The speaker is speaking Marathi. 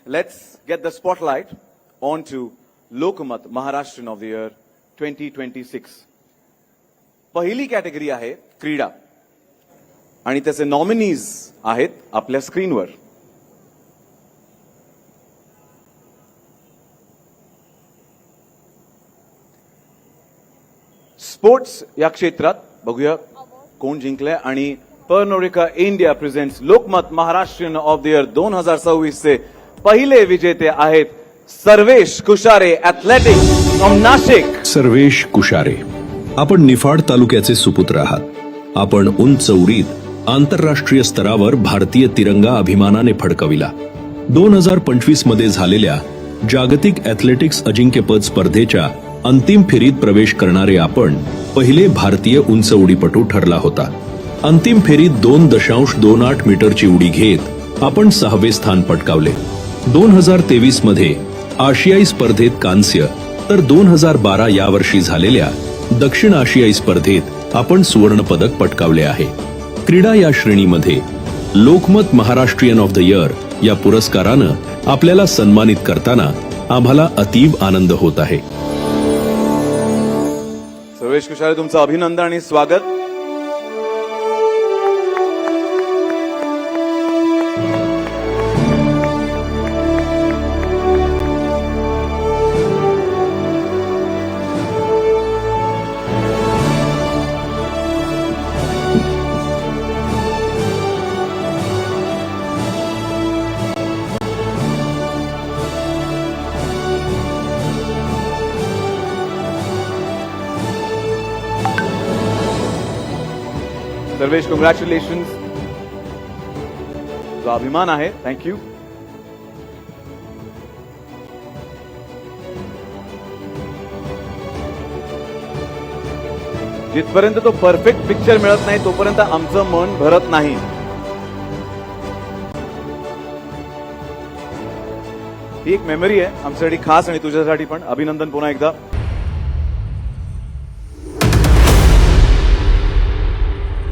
let's get the spotlight onto Lokmat Maharashtrian of the Year 2026. पहिली कॅटेगरी आहे क्रीडा आणि त्याचे नॉमिनीज आहेत आपल्या स्क्रीनवर. स्पोर्ट्स या क्षेत्रात बघूया कोण जिंकले आणि Pernod Ricard India presents Lokmat Maharashtrian of the year 2026 चे पहिले विजेते आहेत सर्वेश कुशारे ॲथलेटिक्स फ्रॉम नाशिक. सर्वेश कुशारे, आपण निफाड तालुक्याचे सुपुत्र आहात. आपण उंच उडीत आंतरराष्ट्रीय स्तरावर भारतीय तिरंगा अभिमानाने फडकविला. 2025 मध्ये झालेल्या जागतिक ॲथलेटिक्स अजिंक्यपद स्पर्धेच्या अंतिम फेरीत प्रवेश करणारे आपण पहिले भारतीय उंच उडीपटू ठरला होता. अंतिम फेरीत 2.28 मीटरची उडी घेत आपण 6वे स्थान पटकावले. 2023 मध्ये आशियाई स्पर्धेत कांस्य तर 2012 यावर्षी झालेल्या दक्षिण आशियाई स्पर्धेत आपण सुवर्ण पदक पटकावले आहे. क्रीडा या श्रेणीमध्ये Lokmat Maharashtrian of the year या पुरस्कारानं आपल्याला सन्मानित करताना आम्हाला अतीव आनंद होत आहे. सर्वेश कुशारे, तुमचं अभिनंदन आणि स्वागत. सर्वेश, कॉंग्रॅच्युलेशन्स. जो अभिमान आहे, थँक्यू. जिथपर्यंत तो परफेक्ट पिक्चर मिळत नाही तोपर्यंत आमचं मन भरत नाही. ही एक मेमरी आहे आमच्यासाठी खास आणि तुझ्यासाठी पण. अभिनंदन पुन्हा एकदा.